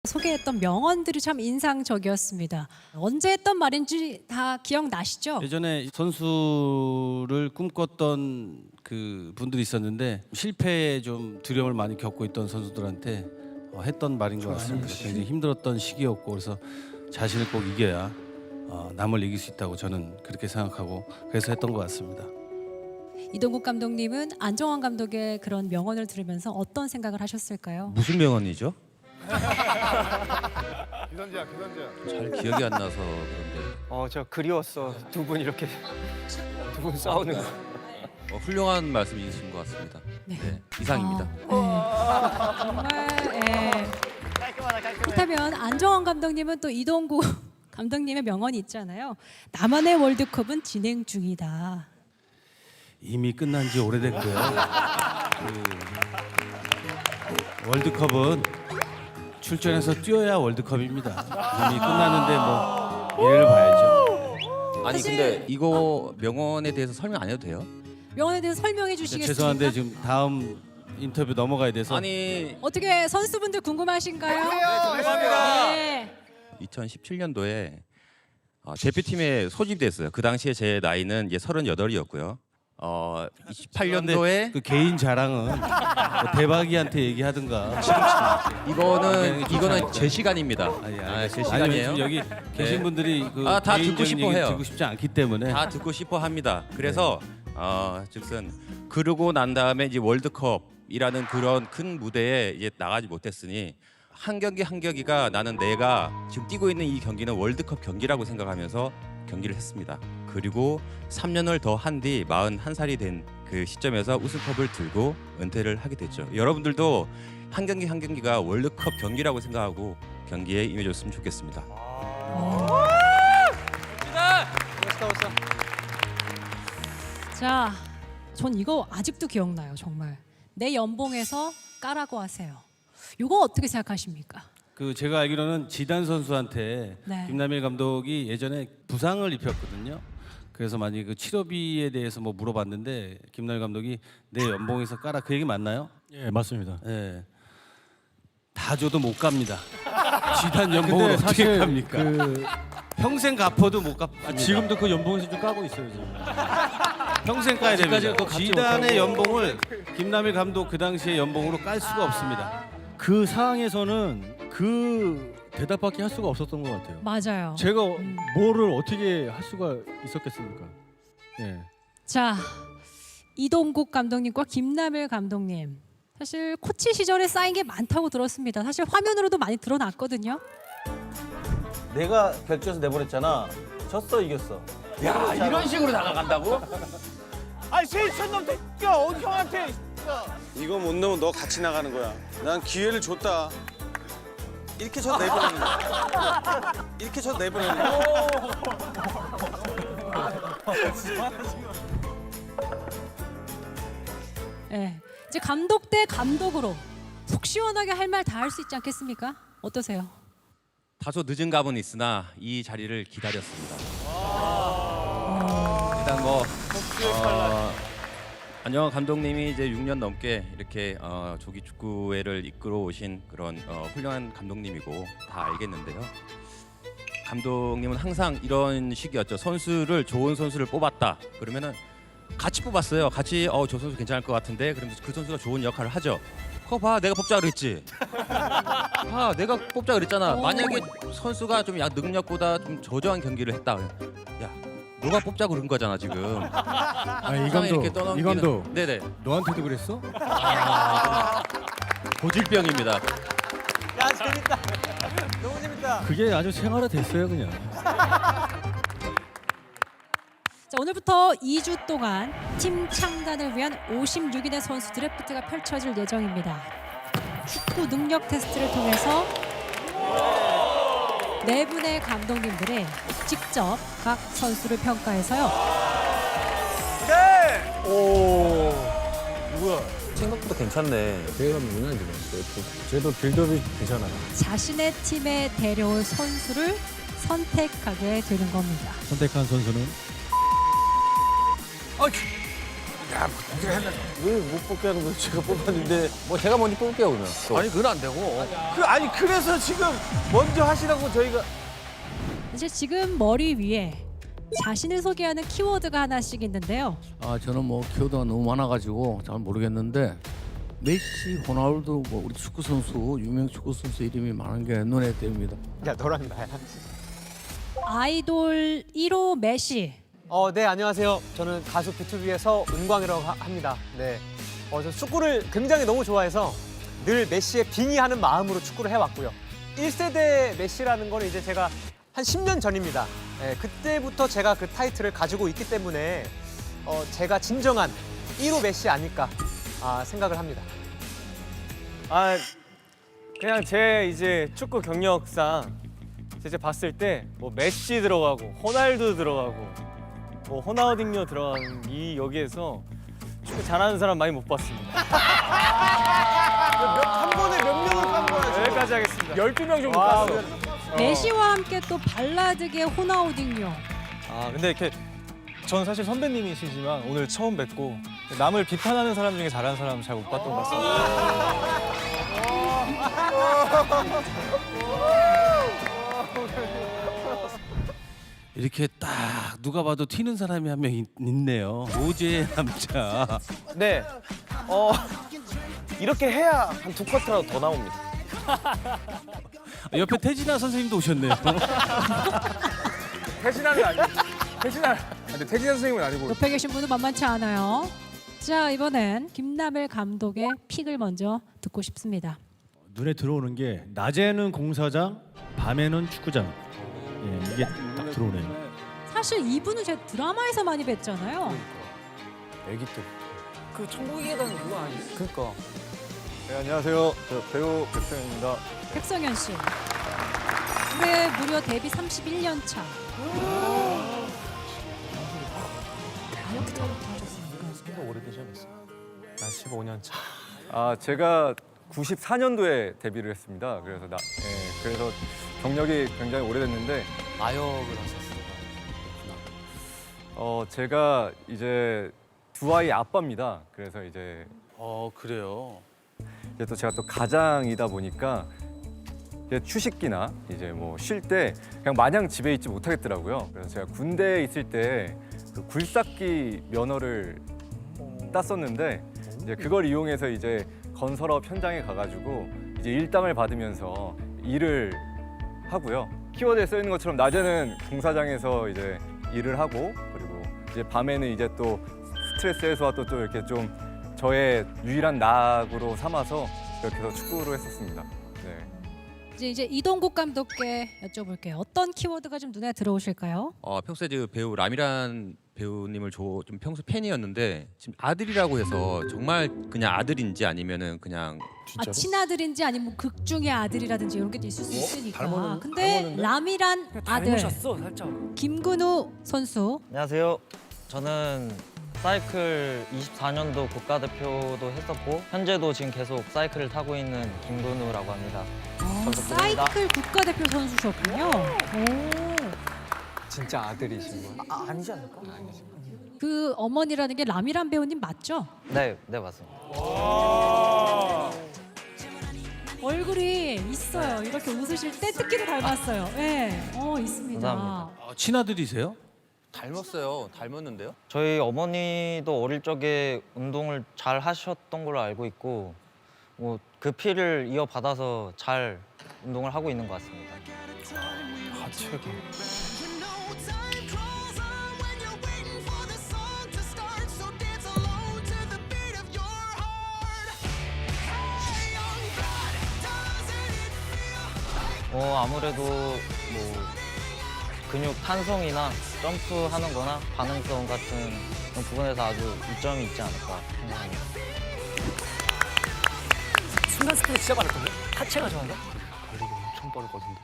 소개했던 명언들이 참 인상적이었습니다. 언제 했던 말인지 다 기억나시죠? 예전에 선수를 꿈꿨던 그 분들이 있었는데 실패에 좀 두려움을 많이 겪고 있던 선수들한테 했던 말인 것 같습니다. 굉장히 힘들었던 시기였고 그래서 자신을 꼭 이겨야 남을 이길 수 있다고 저는 그렇게 생각하고 그래서 했던 것 같습니다. 이동국 감독님은 안정환 감독의 그런 명언을 들으면서 어떤 생각을 하셨을까요? 무슨 명언이죠? 기선제야. 잘 기억이 안 나서 그런데 저 그리웠어. 두 분 이렇게 두 분 싸우는 거. 훌륭한 말씀이신 것 같습니다. 네, 이상입니다. 정말 그렇다면 안정환 감독님은 또 이동국 감독님의 명언이 있잖아요. 나만의 월드컵은 진행 중이다. 이미 끝난 지 오래됐고요. 월드컵은 출전해서 뛰어야 월드컵입니다. 이미 끝났는데 뭐 예를 봐야죠. 아니 사실- 근데 이거 명언에 대해서 설명 안 해도 돼요? 명언에 대해서 설명해 주시겠습니까? 죄송한데 지금 다음 인터뷰 넘어가야 돼서 아니 어떻게 선수분들 궁금하신가요? 네. 2017년도에 대표팀에 소집됐어요. 그 당시에 제 나이는 이제 38이었고요. 28년도에 그 개인 자랑은 뭐 대박이한테 얘기하든가. 이거는 제 시간입니다. 제 시간이에요. 아니면 지금 여기 계신 분들이 그 다 듣고 개인적인 싶어 얘기 해요. 듣고 싶지 않기 때문에 다 듣고 싶어 합니다. 그래서 즉슨 그러고 난 다음에 이제 월드컵이라는 그런 큰 무대에 이제 나가지 못했으니 한 경기 한 경기가 나는 내가 지금 뛰고 있는 이 경기는 월드컵 경기라고 생각하면서 경기를 했습니다. 그리고 3년을 더 한 뒤 41살이 된 그 시점에서 우승컵을 들고 은퇴를 하게 됐죠. 여러분들도 한 경기 한 경기가 월드컵 경기라고 생각하고 경기에 임해줬으면 좋겠습니다. 자, 전 이거 아직도 기억나요, 정말. 내 연봉에서 까라고 하세요. 이거 어떻게 생각하십니까? 그 제가 알기로는 지단 선수한테 네. 김남일 감독이 예전에 부상을 입혔거든요. 그래서 만약 그 치료비에 대해서 뭐 물어봤는데 김남일 감독이 내 연봉에서 까라 그 얘기 맞나요? 예, 맞습니다. 예. 다 줘도 못 갑니다. 지단 연봉을 어떻게 갑니까? 평생 갚아도 못 갚습니다. 지금도 그 연봉에서 좀 까고 있어요, 지금. 평생 까야 됩니다. 아직까지 그거 갚지 지단의 못하고. 연봉을 김남일 감독 그 당시의 연봉으로 깔 수가 없습니다. 그 상황에서는 그 대답밖에 할 수가 없었던 것 같아요. 맞아요. 제가 뭐를 어떻게 할 수가 있었겠습니까? 예. 자, 이동국 감독님과 김남일 감독님. 사실 코치 시절에 쌓인 게 많다고 들었습니다. 사실 화면으로도 많이 드러났거든요. 내가 결정해서 내보냈잖아. 졌어 이겼어. 야 이런 식으로 나가간다고? 아니 세이천 놈 새끼야 어디 형한테. 이거 못 넣으면 너 같이 나가는 거야. 난 기회를 줬다. 이렇게 저 내보내는 거야. 이렇게 저 내보내는 거야. 네. 이제 감독 대 감독으로 속 시원하게 할 말 다 할 수 있지 않겠습니까? 어떠세요? 다소 늦은 감은 있으나 이 자리를 기다렸습니다. 일단 안정환 감독님이 이제 6년 넘게 이렇게 조기 축구회를 이끌어 오신 그런 훌륭한 감독님이고 다 알겠는데요. 감독님은 항상 이런 식이었죠. 좋은 선수를 뽑았다. 그러면은 같이 뽑았어요. 같이 저 선수 괜찮을 것 같은데 그러면서 그 선수가 좋은 역할을 하죠. 그거 봐, 내가 뽑자 그랬지. 봐, 내가 뽑자 그랬잖아. 만약에 선수가 좀 능력보다 좀 저조한 경기를 했다. 야, 너가 뽑자 그런 거잖아 지금. 이 감독, 이 감독, 네네. 너한테도 그랬어? 고질병입니다. 야 재밌다. 너무 재밌다. 그게 아주 생활화 됐어요, 그냥. 자, 오늘부터 2주 동안 팀 창단을 위한 56인의 선수 드래프트가 펼쳐질 예정입니다. 축구 능력 테스트를 통해서 4분의 감독님들이 직접 각 선수를 평가해서요. 생각보다 괜찮네. 대감이구나 지금. 쟤도 빌드업이 되잖아요. 자신의 팀에 데려올 선수를 선택하게 되는 겁니다. 선택한 선수는 왜 못 뽑게 하는 거야? 제가 뽑았는데. 뭐 제가 먼저 뽑을게요 그러면. 아니 그건 안 되고. 아니 그래서 지금 먼저 하시라고 저희가. 이제 지금 머리 위에 자신을 소개하는 키워드가 하나씩 있는데요. 아 저는 뭐 키워드가 너무 많아가지고 잘 모르겠는데 메시, 호날두, 뭐 우리 축구 선수 유명 축구 선수 이름이 많은 게 눈에 띕니다. 야 너랑 나야. 아이돌 1호 메시. 네 안녕하세요. 저는 가수 B2B에서 은광이라고 합니다. 네. 저 축구를 굉장히 너무 좋아해서 늘 메시의 빙의하는 마음으로 축구를 해왔고요. 1세대 메시라는 거는 이제 제가 한 10년 전입니다. 네, 그때부터 제가 그 타이틀을 가지고 있기 때문에 제가 진정한 1호 메시 아닐까 생각을 합니다. 그냥 제 이제 축구 경력상 이제 봤을 때 뭐 메시 들어가고 호날두 들어가고 뭐 호나우딩요 들어간 이 여기에서 축구 잘하는 사람 많이 못 봤습니다. 한 번에 몇 명을 깐 거야 지금. 여기까지 하겠습니다. 12명 정도 와우. 봤어요. 메시와 함께 또 발라드계 호나우딩요. 근데 이렇게 전 사실 선배님이시지만 오늘 처음 뵙고 남을 비판하는 사람 중에 잘하는 사람 잘 못 봤던 것 같습니다. 이렇게 딱 누가 봐도 튀는 사람이 한 명 있네요. 오제의 남자. 네. 이렇게 해야 한 2쿼터라도 더 나옵니다. 옆에 태진아 선생님도 오셨네요. 태진아는 아니고. 근데 태진아 선생님은 아니고. 옆에 계신 분은 만만치 않아요. 자, 이번엔 김남일 감독의 픽을 먼저 듣고 싶습니다. 눈에 들어오는 게 낮에는 공사장, 밤에는 축구장. 예, 이게 딱 들어오네요. 사실 이분은 제가 드라마에서 많이 뵀잖아요. 애기 때. 그 천국의 계단 그거 아니에요? 그러니까. 네, 안녕하세요. 저 배우 백성현입니다. 백성현 씨. 올해 무려 데뷔 31년 차. 이렇게 잘부터 하셨습니까? 오래되지 않았어요? 난 15년 차. 제가 94년도에 데뷔를 했습니다. 그래서 경력이 굉장히 오래됐는데 아역을 하셨어요. 제가 이제 두 아이 아빠입니다. 그래서 이제 그래요. 또 제가 또 가장이다 보니까 이제 휴식기나 이제 뭐 쉴 때 그냥 마냥 집에 있지 못하겠더라고요. 그래서 제가 군대에 있을 때 그 굴삭기 면허를 땄었는데 이제 그걸 이용해서 이제 건설업 현장에 가가지고 이제 일당을 받으면서 일을 하고요. 키워드에 써 있는 것처럼 낮에는 공사장에서 이제 일을 하고 그리고 이제 밤에는 이제 또 스트레스 해소와 또 이렇게 좀 저의 유일한 낙으로 삼아서 이렇게 해서 축구를 했었습니다. 네. 이제 이동국 감독께 여쭤볼게요. 어떤 키워드가 좀 눈에 들어오실까요? 평소에 그 배우 라미란 배우님을 좀 평소 팬이었는데 지금 아들이라고 해서 정말 그냥 아들인지 아니면은 그냥 친아들인지 아니면 극 중의 아들이라든지 이런 게 있을 수 있으니까. 근데 라미란 아들 살짝. 김근우 선수. 안녕하세요. 저는 사이클 24년도 국가대표도 했었고 현재도 지금 계속 사이클을 타고 있는 김근우라고 합니다. 부탁드립니다. 사이클 국가대표 선수셨군요. 오. 진짜 아들이신 거예요? 아니지 않을까? 그 어머니라는 게 라미란 배우님 맞죠? 네, 네 맞습니다. 얼굴이 있어요. 이렇게 웃으실 때 특히도 닮았어요. 네, 있습니다. 감사합니다. 친아들이세요? 닮았어요. 닮았는데요? 저희 어머니도 어릴 적에 운동을 잘 하셨던 걸로 알고 있고 뭐 그 피를 이어받아서 잘 운동을 하고 있는 것 같습니다. 하체가. 아무래도 뭐 근육 탄성이나 점프하는 거나 반응성 같은 그런 부분에서 아주 이점이 있지 않을까 생각합니다. 순간 스피드 진짜 빠를 건데? 하체가 좋은데? 달리기 엄청 빠를 것 같은데.